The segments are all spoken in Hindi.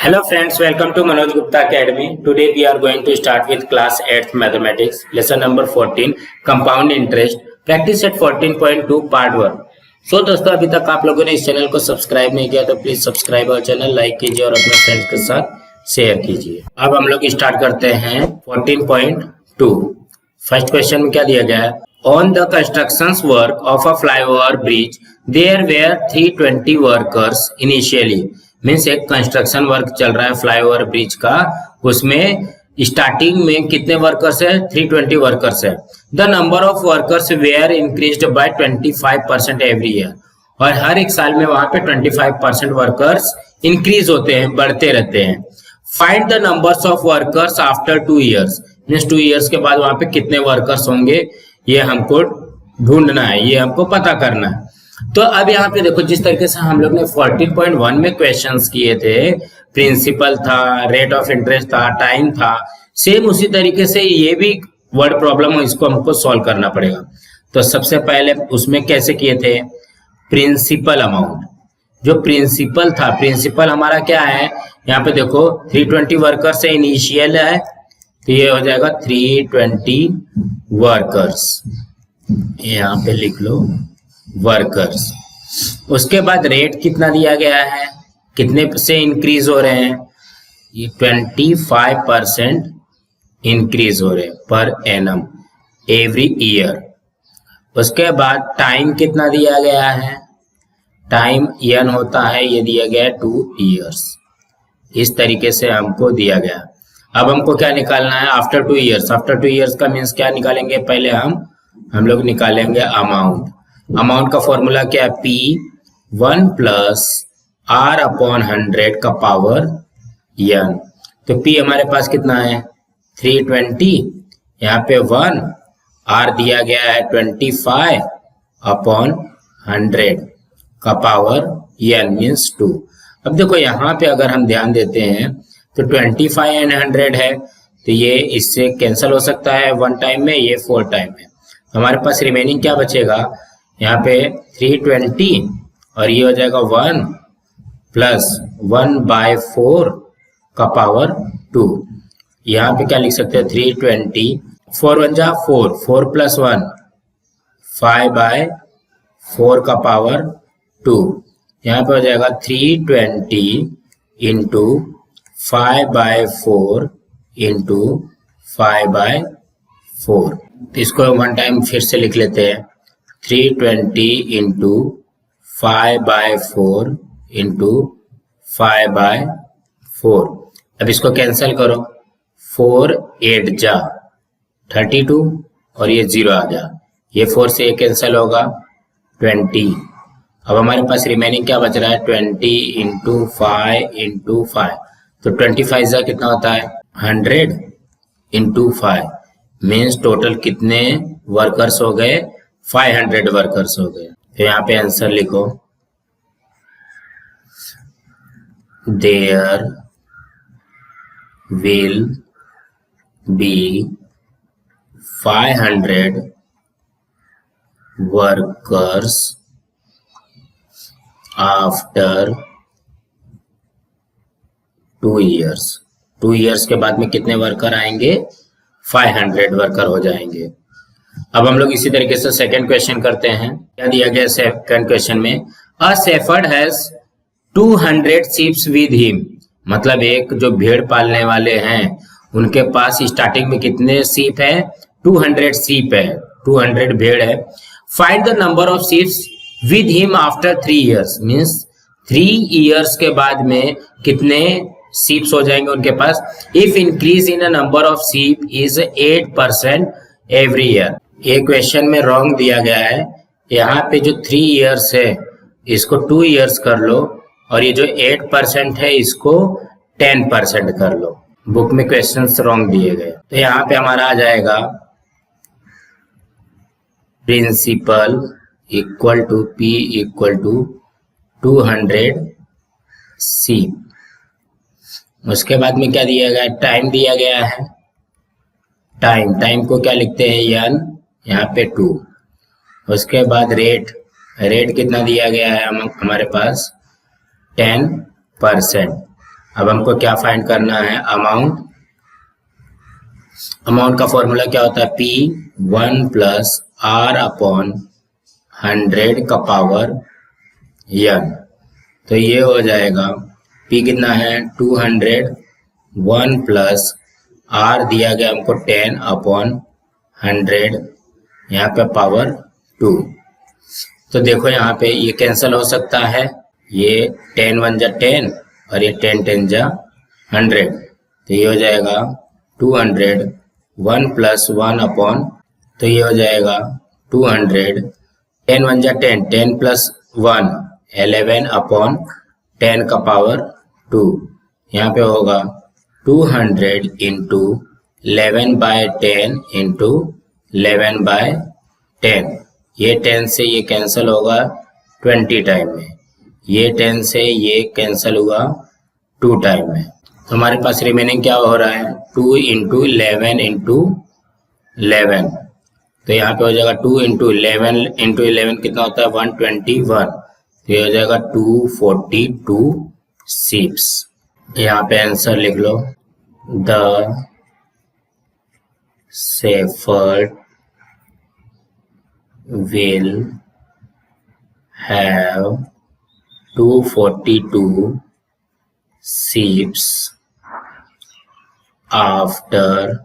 Hello friends, welcome to Manoj Gupta Academy. Today we are going to start with class 8th mathematics, lesson number 14, compound interest, practice at 14.2 part 1. So दोस्तों अभी तक आप लोगों ने इस चैनल को सब्सक्राइब नहीं किया तो प्लीज सब्सक्राइब और चैनल लाइक कीजिए और अपने फ्रेंड्स के साथ शेयर कीजिए। अब हम लोग स्टार्ट करते हैं 14.2। फर्स्ट क्वेश्चन में क्या दिया गया है? On the construction work of a flyover bridge, there were 320 workers initially. Means एक कंस्ट्रक्शन वर्क चल रहा है फ्लाईओवर ब्रिज का, उसमें स्टार्टिंग में कितने वर्कर्स है? 320 वर्कर्स है। The number of workers were increased by 25% every year. और हर एक साल में वहां पे 25% वर्कर्स इंक्रीज होते हैं, बढ़ते रहते हैं। Find the numbers of workers after 2 years. Means 2 years के बाद वहां पे कितने वर्कर्स होंगे, ये हमको ढूंढना है, ये हमको पता करना है। तो अब यहाँ पे देखो, जिस तरीके से हम लोग ने 14.1 में क्वेश्चंस किए थे, प्रिंसिपल था, रेट ऑफ इंटरेस्ट था, टाइम था, सेम उसी तरीके से ये भी वर्ड प्रॉब्लम है, इसको हमको सॉल्व करना पड़ेगा। तो सबसे पहले उसमें कैसे किए थे? प्रिंसिपल अमाउंट, जो प्रिंसिपल था, प्रिंसिपल हमारा क्या है? यहाँ पे देखो 320 वर्कर से इनिशियल है, तो ये हो जाएगा 320 वर्कर्स, यहाँ पे लिख लो वर्कर्स। उसके बाद रेट कितना दिया गया है, कितने से इंक्रीज हो रहे हैं? ये 25% इंक्रीज हो रहे हैं पर एनम एवरी ईयर। उसके बाद टाइम कितना दिया गया है? टाइम एन होता है, ये दिया गया है 2 ईयर्स। इस तरीके से हमको दिया गया। अब हमको क्या निकालना है? After 2 years. आफ्टर 2 ईयर्स का मीन्स क्या निकालेंगे? पहले हम लोग निकालेंगे अमाउंट। अमाउंट का फॉर्मूला क्या है? P1 प्लस R अपॉन 100 का पावर n। तो P हमारे पास कितना है? 320, यहाँ पे 1, R दिया गया है 25 अपॉन 100 का पावर n मीन्स 2। अब देखो यहाँ पे अगर हम ध्यान देते हैं तो 25 एंड 100 है, तो ये इससे कैंसिल हो सकता है 1 टाइम में, ये 4 टाइम में। हमारे पास रिमेनिंग क्या बचेगा? यहाँ पे 320 और ये हो जाएगा 1 प्लस 1/4 का पावर 2। यहाँ पे क्या लिख सकते हैं? 320, 4 1 जा 4, 4 प्लस 1 5/4 का पावर 2। यहाँ पे हो जाएगा 320 इंटू 5/4 इंटू 5/4। तो इसको 1 टाइम फिर से लिख लेते हैं, 320 इंटू 5/4 इंटू 5/4। अब इसको कैंसिल करो, 4 8 जा 32 और ये 0 आ गया, ये 4 से कैंसिल होगा 20। अब हमारे पास रिमेनिंग क्या बच रहा है? 20 इंटू 5 इंटू 5। तो 25 जा कितना होता है? 100 इंटू 5 मीन्स टोटल कितने वर्कर्स हो गए? 500 वर्कर्स हो गए। तो यहाँ पे आंसर लिखो, there will be 500 workers after 2 years. 2 years के बाद में कितने वर्कर आएंगे? 500 वर्कर हो जाएंगे। अब हम लोग इसी तरीके से सेकंड क्वेश्चन करते हैं। क्या दिया गया सेकंड क्वेश्चन में? A shepherd has 200 sheeps with him. मतलब एक जो भेड़ पालने वाले हैं उनके पास स्टार्टिंग में कितने शीप है? 200 शीप है, 200 भेड़ है। Find the number of sheeps with him after 3 years. Means 3 years के बाद में कितने शीप्स हो जाएंगे उनके पास? If increase in number of sheep is 8% every year. ये क्वेश्चन में रॉन्ग दिया गया है। यहाँ पे जो 3 ईयर्स है इसको 2 ईयर्स कर लो, और ये जो 8% है इसको 10% कर लो। बुक में क्वेश्चंस रॉन्ग दिए गए। तो यहाँ पे हमारा आ जाएगा principal equal to P equal to 200 sheep. उसके बाद में क्या दिया गया? टाइम दिया गया है। टाइम को क्या लिखते हैं? n, यहाँ पे 2। उसके बाद रेट कितना दिया गया है हमारे पास? 10%। अब हमको क्या फाइंड करना है, अमाउंट। अमाउंट का फॉर्मूला क्या होता है, P 1 प्लस R अपॉन 100 का पावर n। तो ये हो जाएगा P कितना है 200, 1 प्लस R दिया गया हमको 10 अपॉन 100, यहाँ पे पावर 2। तो देखो यहाँ पे ये कैंसिल हो सकता है, ये 10 1 जा 10 और ये 10 10 जा 100। तो ये हो जाएगा 200, 1 प्लस 1 अपॉन, तो ये हो जाएगा 200, 10 1 जा 10, 10 प्लस 1 11 अपॉन 10 का पावर 2। यहाँ पे होगा 200 इंटू 11 बाय 10 इंटू 11 बाय 10। ये 10 से ये कैंसिल होगा 20 टाइम में, ये 10 से ये कैंसिल हुआ 2 टाइम में। तो हमारे पास रिमेनिंग क्या हो रहा है, 2 इंटू 11 इंटू 11। तो यहाँ पे हो जाएगा 2 इंटू 11 कितना होता है 121। तो ये हो जाएगा 242 शीप्स। यहाँ पे आंसर लिख लो, the shepherd will have 242 sheep after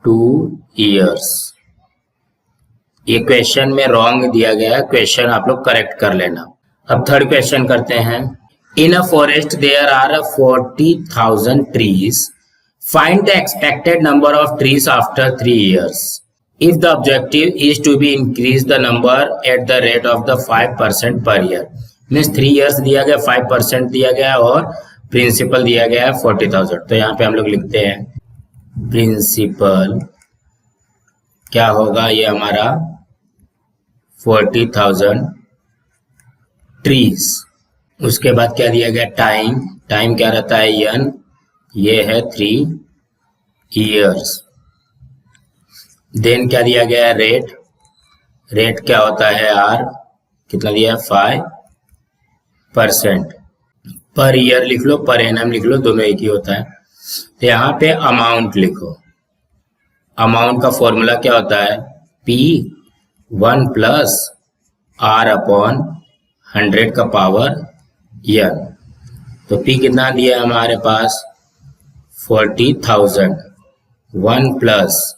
2 years। ये क्वेश्चन में रॉन्ग दिया गया है, क्वेश्चन आप लोग करेक्ट कर लेना। अब थर्ड क्वेश्चन करते हैं, in a forest there are 40,000 trees, find the expected number of trees after 3 years if the objective is to be increase the number at the rate of the 5% per year। Means 3 years दिया गया, 5% दिया गया और प्रिंसिपल दिया गया है 40,000। तो यहाँ पे हम लोग लिखते हैं प्रिंसिपल क्या होगा, ये हमारा 40,000 ट्रीज। उसके बाद क्या दिया गया, टाइम क्या रहता है n, ये है 3 years। देन क्या दिया गया है, रेट क्या होता है r, कितना दिया है 5%। पर ईयर लिख लो, पर एनम लिख लो, दोनों एक ही होता है। तो यहाँ पे अमाउंट लिखो, अमाउंट का फॉर्मूला क्या होता है, P 1 प्लस R अपॉन 100 का पावर n। तो P कितना दिया है हमारे पास 40,000, 1 प्लस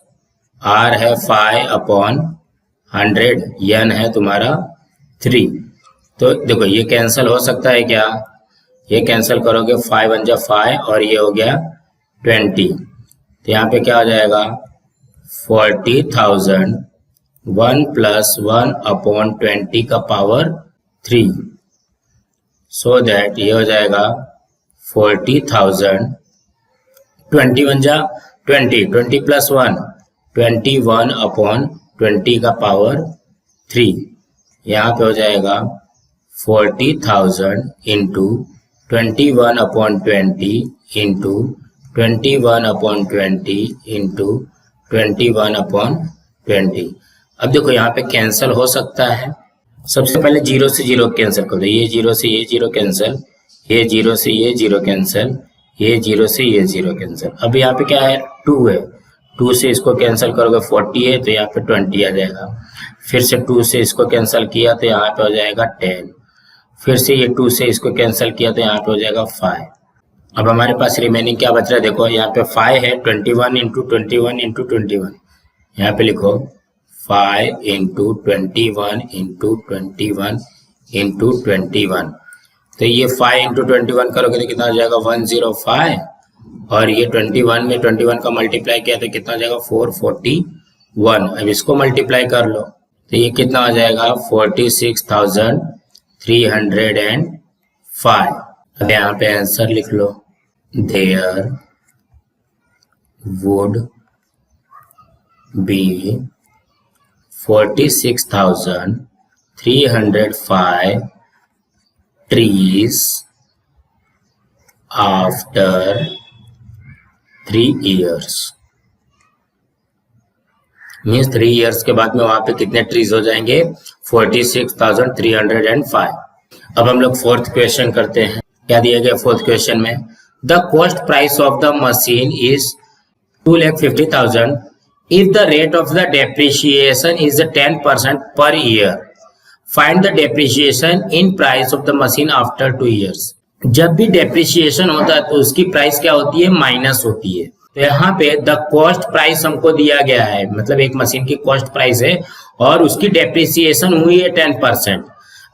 R है 5 अपॉन 100, n है तुम्हारा 3। तो देखो ये कैंसिल हो सकता है क्या, ये कैंसिल करोगे 5 1 जा 5 और ये हो गया 20। तो यहाँ पे क्या हो जाएगा 40,000, 1 प्लस 1 अपॉन 20 का पावर 3। सो दैट ये हो जाएगा 40,000, 21 जा 20, 20 प्लस 1 21 अपॉन 20 का पावर 3। यहाँ पे हो जाएगा 40,000 into 21 upon 20 into 21 upon 20 into 21 upon 20। अब देखो यहाँ पे कैंसिल हो सकता है, सबसे पहले 0 से 0 कैंसिल कर दो, ये 0 से ये 0 कैंसिल, ये 0 से ये 0 कैंसिल, ये 0 से ये 0 कैंसिल। अब यहाँ पे क्या है 2 है, 2 से इसको कैंसिल करोगे 40 है, तो यहाँ पे 20 आ जाएगा। फिर से 2 से इसको कैंसिल किया तो यहाँ पे हो जाएगा 10। फिर से ये 2 से इसको कैंसिल किया तो यहाँ पे हो जाएगा 5। अब हमारे पास रिमेनिंग क्या बच रहा है, देखो यहाँ पे 5 है, 21 इंटू 21 इंटू 21। यहाँ पे लिखो 5 इंटू 21 इंटू 21 इंटू 21। तो ये 5 इंटू 21 करोगे तो कितना हो जाएगा 105, और ये 21 में 21 का मल्टीप्लाई किया तो कितना हो जाएगा 441। अब इसको मल्टीप्लाई कर लो तो ये कितना हो जाएगा 46,305। अब यहाँ पे आंसर लिख लो, there would be 46,305 trees after 3 years। Means 3 years के बाद में वहां पे कितने ट्रीज हो जाएंगे 46,305। अब हम लोग फोर्थ क्वेश्चन करते हैं। क्या दिया गया फोर्थ क्वेश्चन में, the cost price of the machine is 2,50,000 if the rate of the depreciation is 10% per year. Find the depreciation in price of the machine after 2 years. जब भी डेप्रिसिएशन होता है तो उसकी प्राइस क्या होती है, माइनस होती है। तो यहाँ पे द कॉस्ट प्राइस हमको दिया गया है, मतलब एक मशीन की कॉस्ट प्राइस है और उसकी डेप्रिसिएशन हुई है 10%।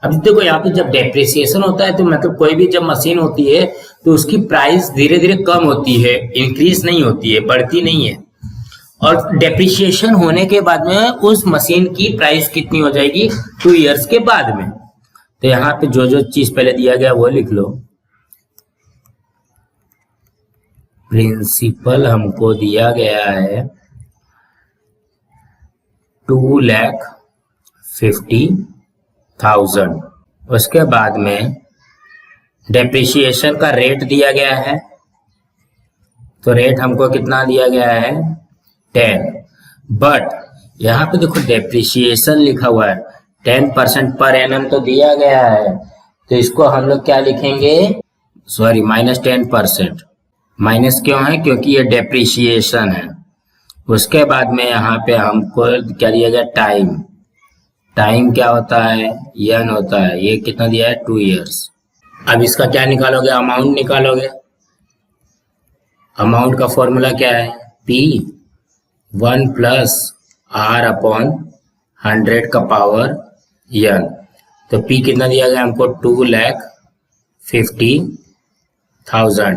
अब देखो यहाँ पे जब डेप्रिसिएशन होता है तो मतलब कोई भी जब मशीन होती है तो उसकी प्राइस धीरे धीरे कम होती है, इंक्रीज नहीं होती है, बढ़ती नहीं है। और डेप्रिसिएशन होने के बाद में उस मशीन की प्राइस कितनी हो जाएगी, 2 इयर्स के बाद में। तो यहाँ पे जो जो चीज पहले दिया गया वो लिख लो। प्रिंसिपल हमको दिया गया है 2,50,000। उसके बाद में डेप्रिसिएशन का रेट दिया गया है, तो रेट हमको कितना दिया गया है, 10। बट यहाँ पे देखो डेप्रिसिएशन लिखा हुआ है 10% पर एनम तो दिया गया है, तो इसको हम लोग क्या लिखेंगे, सॉरी -10%। माइनस क्यों है, क्योंकि ये डेप्रिसिएशन है। उसके बाद में यहाँ पे हमको क्या दिया गया, टाइम। टाइम क्या होता है, यन होता है। ये कितना दिया है, 2 इयर्स। अब इसका क्या निकालोगे, अमाउंट निकालोगे। अमाउंट का फॉर्मूला क्या है, P1 + R/100 का पावर n। तो P कितना दिया गया हमको, 2,50,000।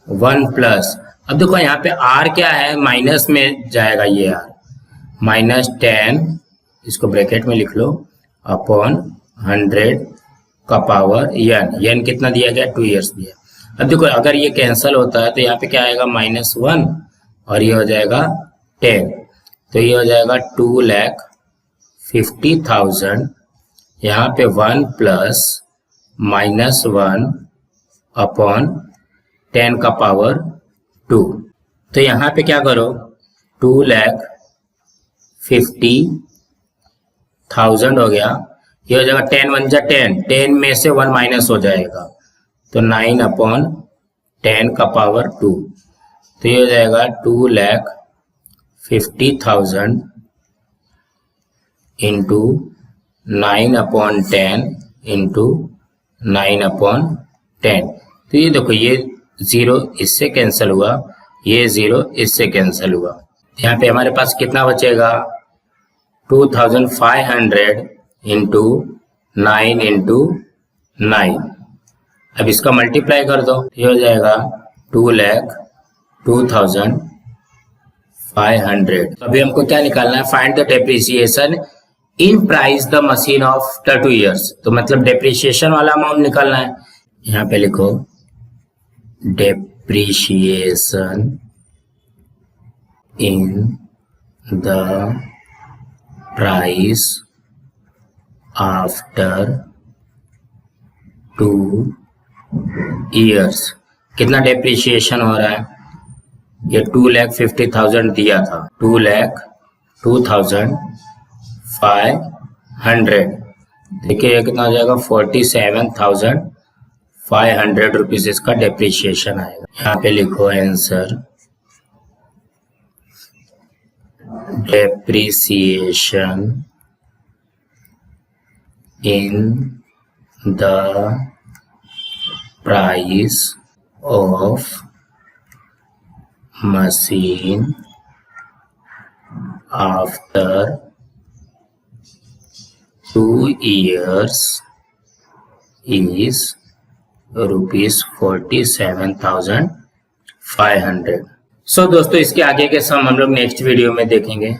1 प्लस, अब देखो यहाँ पे R क्या है, माइनस में जाएगा ये R, -10, इसको ब्रैकेट में लिख लो, अपॉन 100 का पावर n कितना दिया गया, 2 इयर्स दिया। अब देखो अगर ये कैंसिल होता है तो यहाँ पे क्या आएगा, -1 और ये हो जाएगा 10, तो ये हो जाएगा 2,50,000। यहाँ पे 1 + -1 अपॉन 10 का पावर 2। तो यहाँ पे क्या करो, 2,50,000 हो गया, ये हो जाएगा 10 × 1 = 10, 10 में से 1 माइनस हो जाएगा, तो 9/10 का पावर 2। तो ये हो जाएगा 2,50,000 इंटू 9/10 इंटू 9/10। तो ये देखो ये 0 इससे कैंसिल हुआ, ये 0 इससे कैंसिल हुआ। यहाँ पे हमारे पास कितना बचेगा, 2,500 इंटू 9 इंटू 9। अब इसका मल्टीप्लाई कर दो, ये हो जाएगा 2,02,500। अभी हमको क्या निकालना है, find the depreciation in price the machine after 2 years. तो मतलब डेप्रिसिएशन वाला अमाउंट निकालना है। यहाँ पे लिखो depreciation in the price after 2 years। कितना डेप्रिसिएशन हो रहा है, ये 2,50,000 दिया था, 2,02,500। देखिए कितना हो जाएगा, 47,500 रुपीज इसका डेप्रिसिएशन आएगा। यहाँ पे लिखो answer, depreciation in the price of machine after 2 years is ₹47,500। सो दोस्तों इसके आगे के सम हम लोग नेक्स्ट वीडियो में देखेंगे।